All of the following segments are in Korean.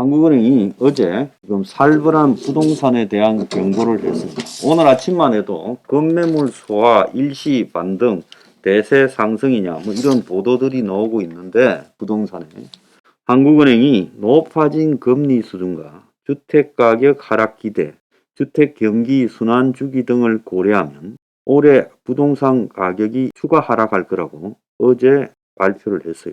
한국은행이 어제 지금 살벌한 부동산에 대한 경고를 했습니다. 오늘 아침만 해도 급매물 소화, 일시 반등, 대세 상승이냐 뭐 이런 보도들이 나오고 있는데 부동산에 한국은행이 높아진 금리 수준과 주택가격 하락 기대, 주택 경기 순환 주기 등을 고려하면 올해 부동산 가격이 추가 하락할 거라고 어제 발표를 했어요.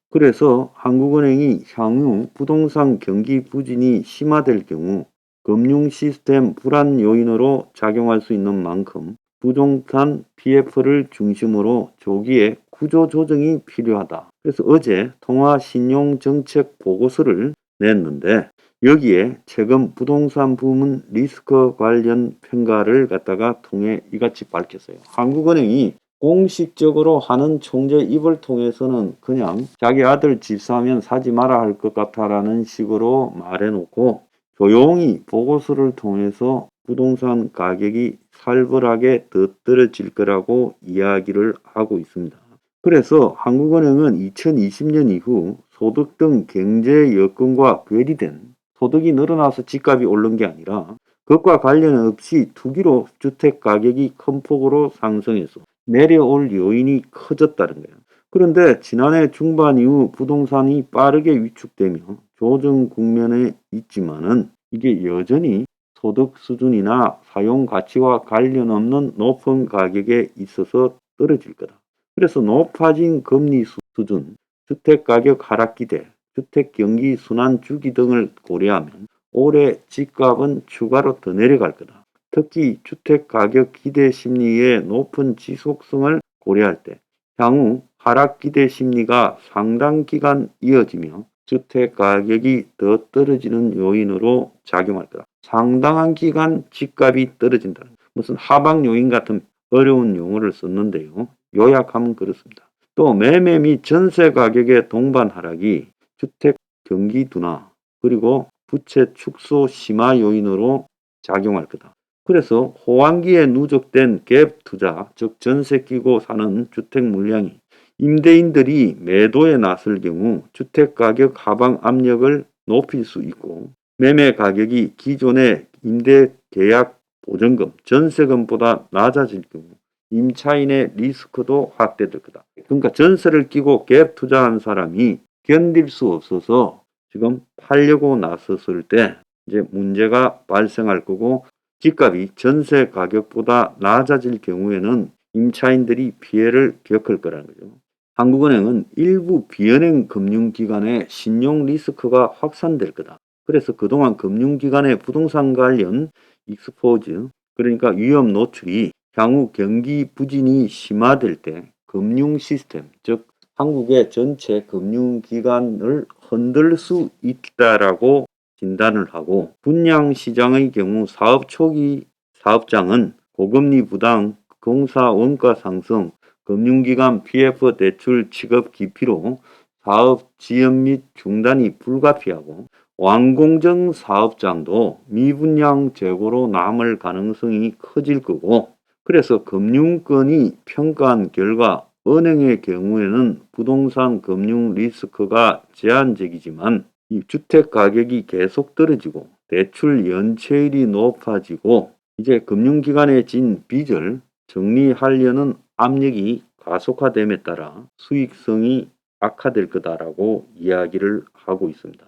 그래서 한국은행이 향후 부동산 경기 부진이 심화될 경우 금융 시스템 불안 요인으로 작용할 수 있는 만큼 부동산 PF를 중심으로 조기에 구조 조정이 필요하다. 그래서 어제 통화신용정책 보고서를 냈는데 여기에 최근 부동산 부문 리스크 관련 평가를 갖다가 통해 이같이 밝혔어요. 한국은행이 공식적으로 하는 총재 입을 통해서는 그냥 자기 아들 집 사면 사지 마라 할 것 같아라는 식으로 말해놓고 조용히 보고서를 통해서 부동산 가격이 살벌하게 더 떨어질 거라고 이야기를 하고 있습니다. 그래서 한국은행은 2020년 이후 소득 등 경제 여건과 괴리된 소득이 늘어나서 집값이 오른 게 아니라 그것과 관련 없이 투기로 주택 가격이 큰 폭으로 상승해서 내려올 요인이 커졌다는 거예요. 그런데 지난해 중반 이후 부동산이 빠르게 위축되며 조정 국면에 있지만은 이게 여전히 소득 수준이나 사용 가치와 관련 없는 높은 가격에 있어서 떨어질 거다. 그래서 높아진 금리 수준, 주택 가격 하락 기대, 주택 경기 순환 주기 등을 고려하면 올해 집값은 추가로 더 내려갈 거다. 특히 주택 가격 기대 심리의 높은 지속성을 고려할 때 향후 하락 기대 심리가 상당 기간 이어지며 주택 가격이 더 떨어지는 요인으로 작용할 거다. 상당한 기간 집값이 떨어진다. 무슨 하방 요인 같은 어려운 용어를 썼는데요. 요약하면 그렇습니다. 또 매매 및 전세 가격의 동반 하락이 주택 경기 둔화 그리고 부채 축소 심화 요인으로 작용할 거다. 그래서 호황기에 누적된 갭 투자, 즉 전세 끼고 사는 주택 물량이 임대인들이 매도에 나설 경우 주택 가격 하방 압력을 높일 수 있고 매매 가격이 기존의 임대 계약 보증금, 전세금보다 낮아질 경우 임차인의 리스크도 확대될 거다. 그러니까 전세를 끼고 갭 투자한 사람이 견딜 수 없어서 지금 팔려고 나섰을 때 이제 문제가 발생할 거고 집값이 전세 가격보다 낮아질 경우에는 임차인들이 피해를 겪을 거라는 거죠. 한국은행은 일부 비은행 금융기관의 신용 리스크가 확산될 거다. 그래서 그동안 금융기관의 부동산 관련 익스포즈, 그러니까 위험 노출이 향후 경기 부진이 심화될 때 금융 시스템, 즉 한국의 전체 금융기관을 흔들 수 있다라고 진단을 하고 분양 시장의 경우 사업 초기 사업장은 고금리 부담, 공사 원가 상승, 금융기관 PF 대출 취급 기피로 사업 지연 및 중단이 불가피하고 완공정 사업장도 미분양 재고로 남을 가능성이 커질 거고 그래서 금융권이 평가한 결과 은행의 경우에는 부동산 금융 리스크가 제한적이지만 이 주택 가격이 계속 떨어지고 대출 연체율이 높아지고 이제 금융기관에 진 빚을 정리하려는 압력이 가속화됨에 따라 수익성이 악화될 거다라고 이야기를 하고 있습니다.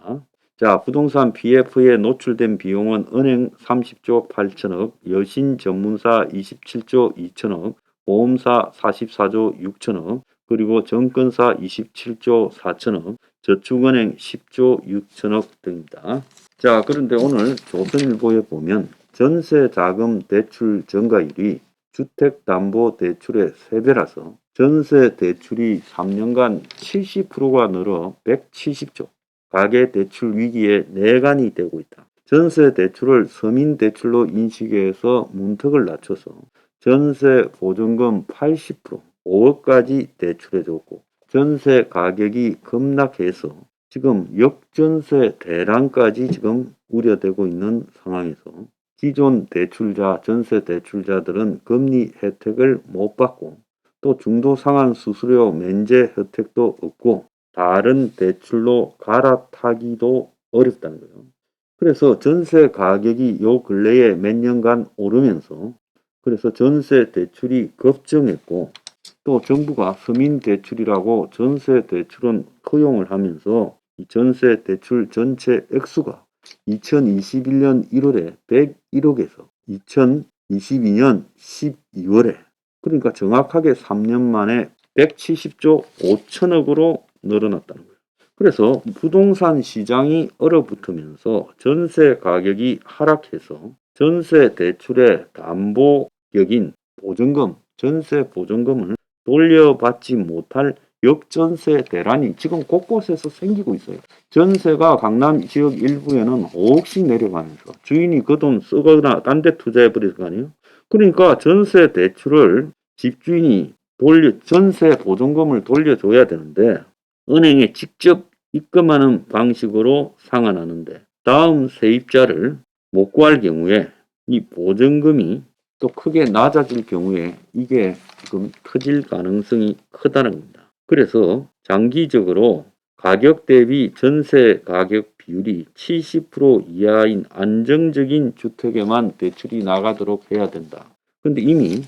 자, 부동산 PF에 노출된 비용은 은행 30조 8천억, 여신 전문사 27조 2천억, 보험사 44조 6천억, 그리고 정권사 27조 4천억, 저축은행 10조 6천억 등입니다. 자, 그런데 오늘 조선일보에 보면 전세자금 대출 증가율이 주택담보대출의 3배라서 전세 대출이 3년간 70%가 늘어 170조, 가계대출 위기에 내관이 되고 있다. 전세 대출을 서민대출로 인식해서 문턱을 낮춰서 전세 보증금 80%, 5억까지 대출해줬고 전세 가격이 급락해서 지금 역전세 대란까지 지금 우려되고 있는 상황에서 기존 대출자, 전세 대출자들은 금리 혜택을 못 받고 또 중도 상환 수수료 면제 혜택도 없고 다른 대출로 갈아타기도 어렵다는 거예요. 그래서 전세 가격이 요 근래에 몇 년간 오르면서 그래서 전세 대출이 급증했고 또 정부가 서민 대출이라고 전세 대출은 허용을 하면서 이 전세 대출 전체 액수가 2021년 1월에 101억에서 2022년 12월에 그러니까 정확하게 3년 만에 170조 5천억으로 늘어났다는 거예요. 그래서 부동산 시장이 얼어붙으면서 전세 가격이 하락해서 전세 대출의 담보격인 보증금, 전세 보증금을 돌려받지 못할 역전세 대란이 지금 곳곳에서 생기고 있어요. 전세가 강남 지역 일부에는 5억씩 내려가면서 주인이 그 돈 쓰거나 딴 데 투자해버릴 거 아니에요? 그러니까 전세 대출을 집주인이 전세 보증금을 돌려줘야 되는데 은행에 직접 입금하는 방식으로 상환하는데 다음 세입자를 못 구할 경우에 이 보증금이 또 크게 낮아질 경우에 이게 지금 터질 가능성이 크다는 겁니다. 그래서 장기적으로 가격 대비 전세 가격 비율이 70% 이하인 안정적인 주택에만 대출이 나가도록 해야 된다. 근데 이미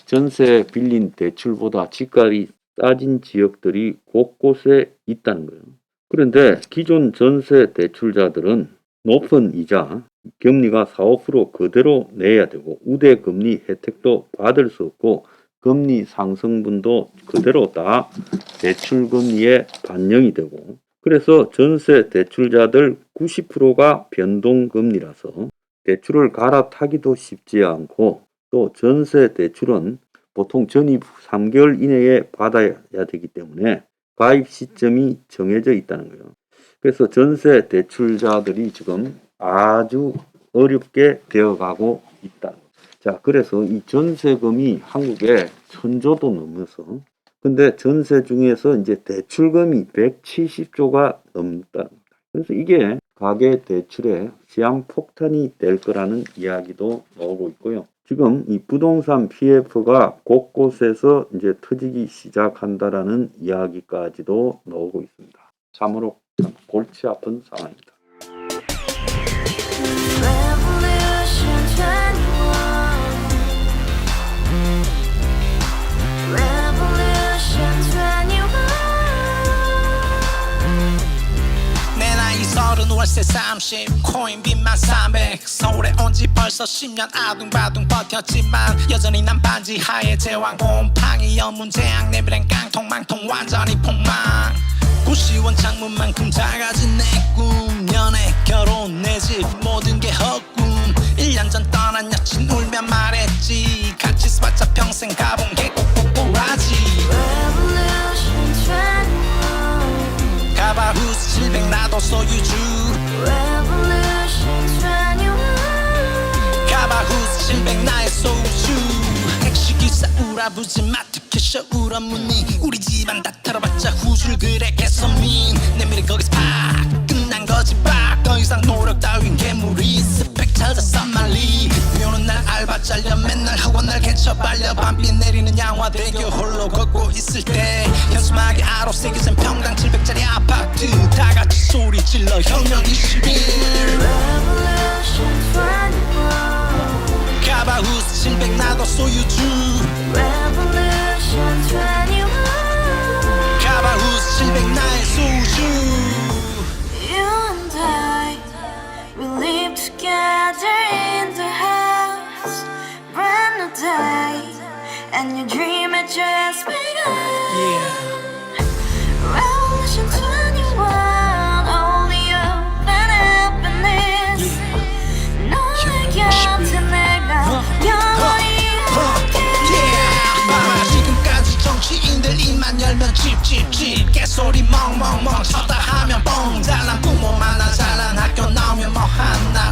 전세 빌린 대출보다 집값이 싸진 지역들이 곳곳에 있다는 거예요. 그런데 기존 전세 대출자들은 높은 이자, 금리가 4, 5% 그대로 내야 되고 우대 금리 혜택도 받을 수 없고 금리 상승분도 그대로 다 대출 금리에 반영이 되고 그래서 전세 대출자들 90%가 변동 금리라서 대출을 갈아타기도 쉽지 않고 또 전세 대출은 보통 전입 3개월 이내에 받아야 되기 때문에 가입 시점이 정해져 있다는 거예요. 그래서 전세 대출자들이 지금 아주 어렵게 되어가고 있다. 자, 그래서 이 전세금이 한국에 1,000조도 넘어서 근데 전세 중에서 이제 대출금이 170조가 넘다. 그래서 이게 가계 대출의 시한폭탄이 될 거라는 이야기도 나오고 있고요. 지금 이 부동산 PF가 곳곳에서 이제 터지기 시작한다라는 이야기까지도 나오고 있습니다. 참으로 참 골치 아픈 상황입니다. 월세 30 코인빚만 300 서울에 온 지 벌써 10년 아둥바둥 버텼지만 여전히 난 반지 하에 제왕 곰팡이 연문제약 내비랭 깡통 망통 완전히 폭망 고시원 창문만큼 작아진 내 꿈 연애 결혼 내 집 모든 게 헛꿈 1년 전 떠난 여친 울며 말했지 같이 스파차 평생 가본 게 꼭꼭꼬라지 가바후스 700 나도 소유주 가바후스 700 나의 소주 택시기사 우라부지 마트 캐셔 울어무니 우리 집안 다 털어봤자 후줄 그래 개선민 내미래 거기서 팍 끝난 거지 팍 더 이상 노력 따윈 괴물이 스펙 찾아서 말리 비오는 날 알바 잘려 맨날 학원 날 개쳐 발려 밤비 내리는 양화대교 홀로 걷고 있을 때 현수막에 아로 새겨진 평당 700짜리 아파트 다같이 소리 질러 혁명 21 가바후스 700 나도 소유주 가바후스 700 나의 소주 Together in the house, brand new day, and your dream had just begun. Revolution 21, only open happiness. 너의 곁에 내가 영원히 함께. 지금까지 정치인들 입만 열면 찝찝찝 개소리 멍멍멍 쳤다 하면 뻥 잘난 부모 만나 잘난 학교 나오면 뭐 하나